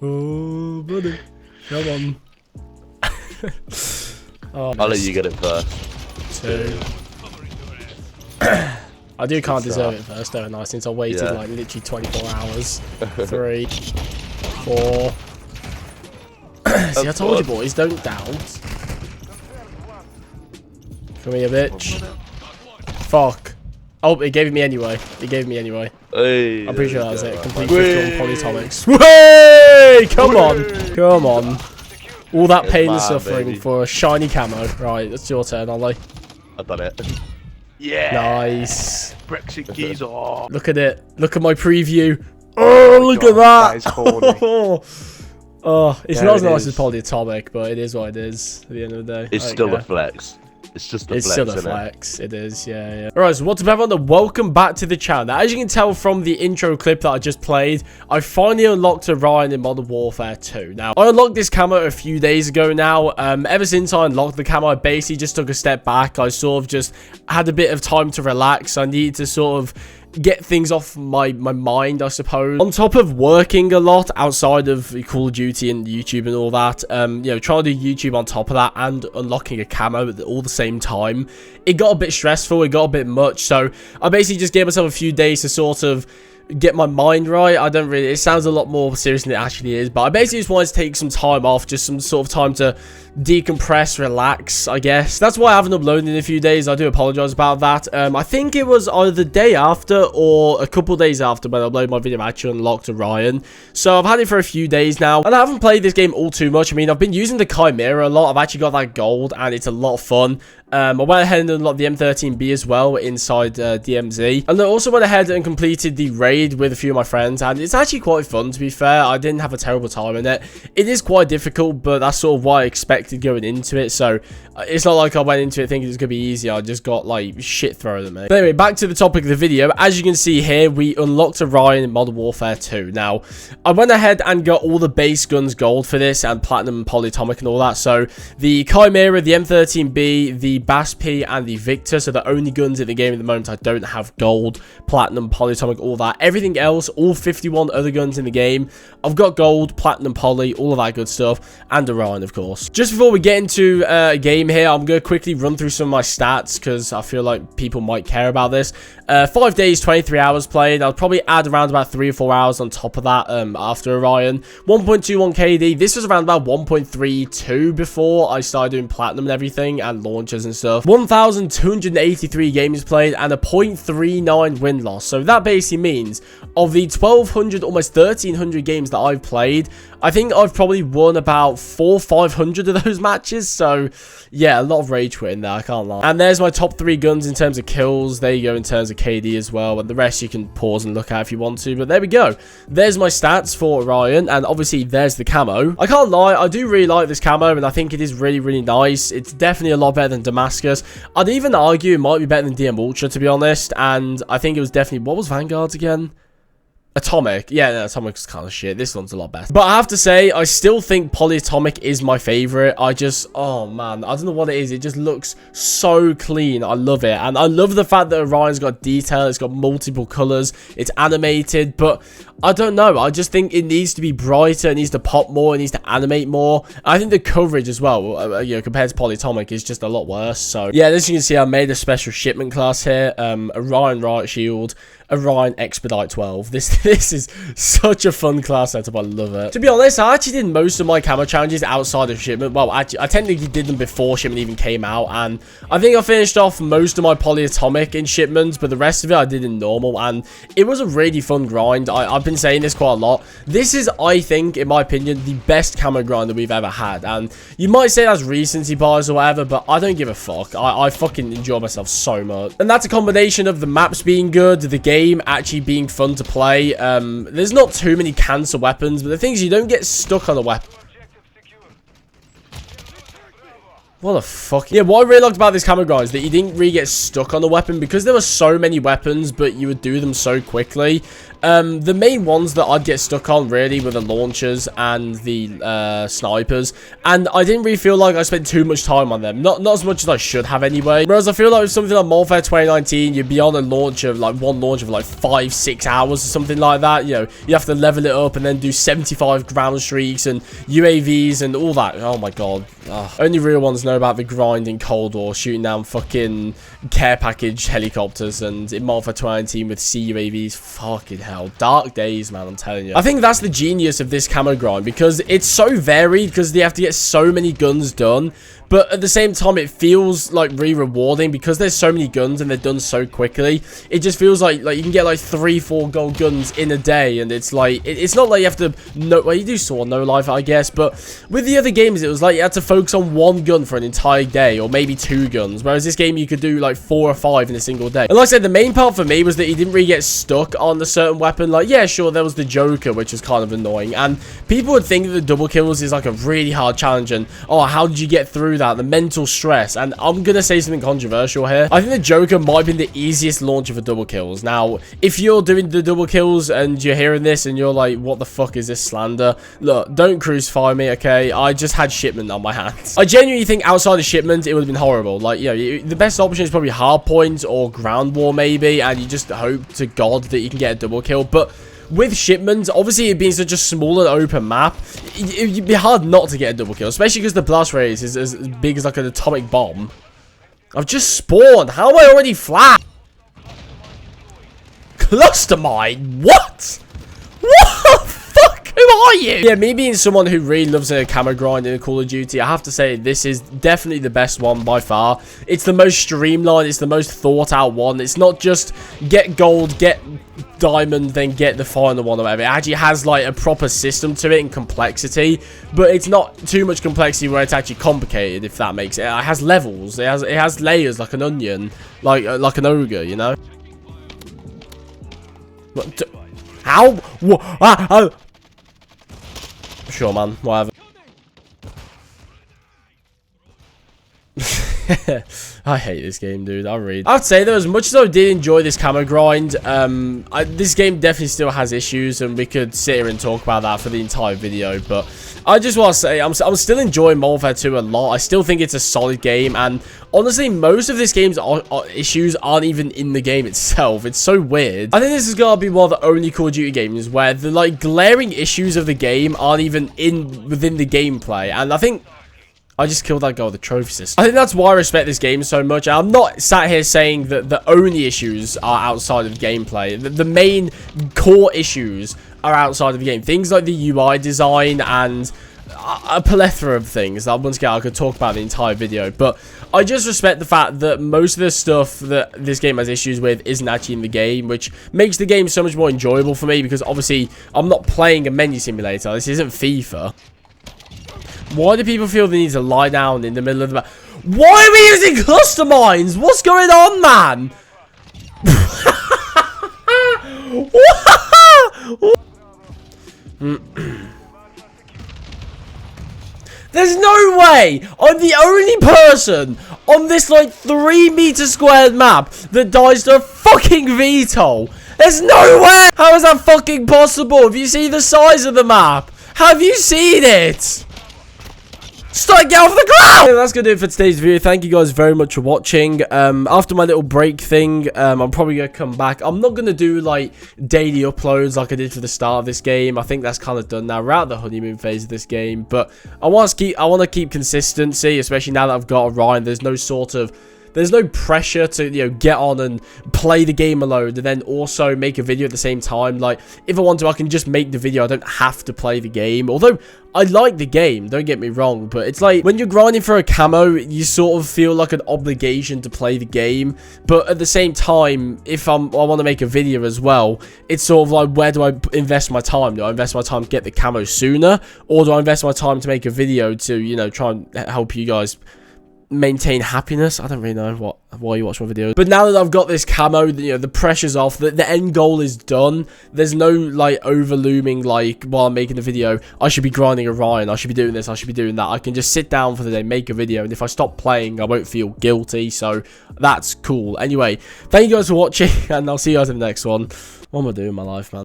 Oh, buddy. Come on. Oh, I'll let you get it first. 2. I can't deserve it first, don't I? Since I waited like literally 24 hours. 3, 4. See, I told you boys, don't doubt. Come here, bitch. Fuck. Oh, it gave it me anyway. Hey, I'm pretty sure that was it. Complete 51 polyatomics. Way! Come on. Come on. All that pain and suffering for a shiny camo. Right, it's your turn, Ollie. I've done it. Yeah. Nice. Brexit geezer. Look at it. Look at my preview. Oh, look at that. That is corny. Oh, it's not as nice as polyatomic, but it is what it is at the end of the day. It's still a flex. It's just a flex. It's still a flex. It is, yeah. Alright, so what's up everyone, and welcome back to the channel. Now, as you can tell from the intro clip that I just played, I finally unlocked Orion in Modern Warfare 2. Now, I unlocked this camo a few days ago now. Ever since I unlocked the camo, I basically just took a step back. I sort of just had a bit of time to relax. I needed to sort of get things off my mind, I suppose. On top of working a lot outside of Call of Duty and YouTube and all that, you know, trying to do YouTube on top of that and unlocking a camo at all the same time, it got a bit stressful, it got a bit much, so I basically just gave myself a few days to sort of get my mind right. I don't really, it sounds a lot more serious than it actually is, but I basically just wanted to take some time off, just some sort of time to decompress, relax, I guess. That's why I haven't uploaded in a few days. I do apologize about that. I think it was either the day after or a couple days after when I uploaded my video I actually unlocked Orion. So I've had it for a few days now, and I haven't played this game all too much. I mean, I've been using the Chimera a lot. I've actually got that gold, and it's a lot of fun. I went ahead and unlocked the M13B as well inside DMZ. And I also went ahead and completed the raid with a few of my friends, and it's actually quite fun, to be fair. I didn't have a terrible time in it. It is quite difficult, but that's sort of what I expected going into it, so it's not like I went into it thinking it was going to be easy. I just got like shit thrown at me. But anyway, back to the topic of the video. As you can see here, we unlocked Orion in Modern Warfare 2. Now, I went ahead and got all the base guns gold for this, and platinum and polyatomic and all that. So the Chimera, the M13B, the Bass P, and the Victor, so the only guns in the game at the moment I don't have gold, platinum, polyatomic, all that. Everything else, all 51 other guns in the game, I've got gold, platinum, poly, all of that good stuff, and Orion, of course. Just before we get into a game here, I'm going to quickly run through some of my stats because I feel like people might care about this. 5 days, 23 hours played. I'll probably add around about 3 or 4 hours on top of that after Orion. 1.21 KD. This was around about 1.32 before I started doing platinum and everything and launchers and stuff. 1,283 games played and a 0.39 win-loss. So that basically means of the 1,200, almost 1,300 games that I've played, I think I've probably won about 400 or 500 of those matches. So yeah, a lot of rage quitting there, I can't lie. And there's my top 3 guns in terms of kills. There you go in terms of KD as well, and the rest you can pause and look at if you want to, but there we go. There's my stats for Orion, and obviously there's the camo. I can't lie, I do really like this camo, and I think it is really, really nice. It's definitely a lot better than Damascus. I'd even argue it might be better than DM Ultra, to be honest, and I think it was definitely, what was Vanguard's again? Atomic. Yeah, no, Atomic's kind of shit. This one's a lot better. But I have to say, I still think polyatomic is my favorite. I just, oh man, I don't know what it is. It just looks so clean. I love it. And I love the fact that Orion's got detail. It's got multiple colors. It's animated. But I don't know. I just think it needs to be brighter. It needs to pop more. It needs to animate more. I think the coverage as well, you know, compared to polyatomic is just a lot worse. So yeah, as you can see, I made a special shipment class here. Orion Riot Shield, Orion Expedite 12. This is such a fun class setup. I love it. To be honest, I actually did most of my camo challenges outside of shipment. Well, actually, I technically did them before shipment even came out, and I think I finished off most of my polyatomic in shipments, but the rest of it I did in normal, and it was a really fun grind. I've been saying this quite a lot. This is, I think, in my opinion, the best camo grind that we've ever had, and you might say that's recency bias or whatever, but I don't give a fuck. I fucking enjoy myself so much, and that's a combination of the maps being good, the game actually being fun to play. There's not too many cancer weapons, but the thing is, you don't get stuck on a weapon. What the fuck? Yeah, what I really liked about this camo grind is that you didn't really get stuck on the weapon because there were so many weapons, but you would do them so quickly. The main ones that I'd get stuck on really were the launchers and the snipers, and I didn't really feel like I spent too much time on them. Not as much as I should have anyway. Whereas I feel like with something like Warfare 2019, you'd be on a launcher, like one launcher for like 5-6 hours or something like that. You know, you have to level it up and then do 75 ground streaks and UAVs and all that. Oh my god. Only real ones know about the grind in Cold War, shooting down fucking care package helicopters, and in Warfare 2019 with CUAVs. Fucking hell. Dark days, man, I'm telling you. I think that's the genius of this camo grind, because it's so varied, because they have to get so many guns done. But at the same time, it feels like really rewarding because there's so many guns and they're done so quickly. It just feels like you can get like 3-4 gold guns in a day, and it's like it's not like you have to well, you do sort of no life, I guess, but with the other games it was like you had to focus on one gun for an entire day, or maybe 2 guns, whereas this game you could do like 4 or 5 in a single day. And like I said, the main part for me was that you didn't really get stuck on a certain weapon. Like, yeah, sure, there was the Joker, which was kind of annoying, and people would think that the double kills is like a really hard challenge, and oh, how did you get through that? The mental stress. And I'm gonna say something controversial here. I think the Joker might have been the easiest launcher for double kills. Now, if you're doing the double kills and you're hearing this and you're like, what the fuck is this slander? Look, don't crucify me, okay? I just had shipment on my hands. I genuinely think outside of shipment, it would have been horrible. Like, you know, the best option is probably hardpoint or ground war maybe, and you just hope to God that you can get a double kill. But with shipment, obviously it being such a small and open map, it'd be hard not to get a double kill, especially because the blast radius is as big as like an atomic bomb. I've just spawned. How am I already flat? Cluster mine? What? What the fuck? Who are you? Yeah, me being someone who really loves a camo grind in a Call of Duty, I have to say this is definitely the best one by far. It's the most streamlined, it's the most thought out one. It's not just get gold, get diamond, then get the final one or whatever. It actually has like a proper system to it and complexity, but it's not too much complexity where it's actually complicated, if that makes it. It has levels, it has layers like an onion, like an ogre, you know. What? How? What? Sure, man. Whatever. I hate this game, dude. I'd say though, as much as I did enjoy this camo grind, this game definitely still has issues, and we could sit here and talk about that for the entire video. But I just want to say, I'm still enjoying Warfare 2 a lot. I still think it's a solid game, and honestly, most of this game's issues aren't even in the game itself. It's so weird. I think this is gonna be one of the only Call of Duty games where the like glaring issues of the game aren't even within the gameplay, and I think I just killed that guy with the trophy system. I think that's why I respect this game so much. I'm not sat here saying that the only issues are outside of gameplay. The main core issues are outside of the game. Things like the UI design and a plethora of things that once again I could talk about the entire video. But I just respect the fact that most of the stuff that this game has issues with isn't actually in the game, which makes the game so much more enjoyable for me, because obviously I'm not playing a menu simulator. This isn't FIFA. Why do people feel the need to lie down in the middle of the map? Why are we using cluster mines? What's going on, man? There's no way I'm the only person on this like 3-meter squared map that dies to a fucking VTOL. There's no way. How is that fucking possible? Have you seen the size of the map? Have you seen it? Start, get off the ground! Yeah, that's gonna do it for today's video. Thank you guys very much for watching. After my little break thing, I'm probably gonna come back. I'm not gonna do like daily uploads like I did for the start of this game. I think that's kind of done now. We're out of the honeymoon phase of this game, but I want to keep consistency, especially now that I've got Orion. There's no pressure to, you know, get on and play the game alone and then also make a video at the same time. Like, if I want to, I can just make the video. I don't have to play the game. Although, I like the game, don't get me wrong, but it's like, when you're grinding for a camo, you sort of feel like an obligation to play the game. But at the same time, if I want to make a video as well, it's sort of like, where do I invest my time? Do I invest my time to get the camo sooner? Or do I invest my time to make a video to, you know, try and help you guys maintain happiness. I don't really know why you watch my videos. But now that I've got this camo, you know, the pressure's off. The end goal is done. There's no, like, overlooming, like, while I'm making the video, I should be grinding Orion. I should be doing this. I should be doing that. I can just sit down for the day, make a video. And if I stop playing, I won't feel guilty. So that's cool. Anyway, thank you guys for watching. And I'll see you guys in the next one. What am I doing in my life, man?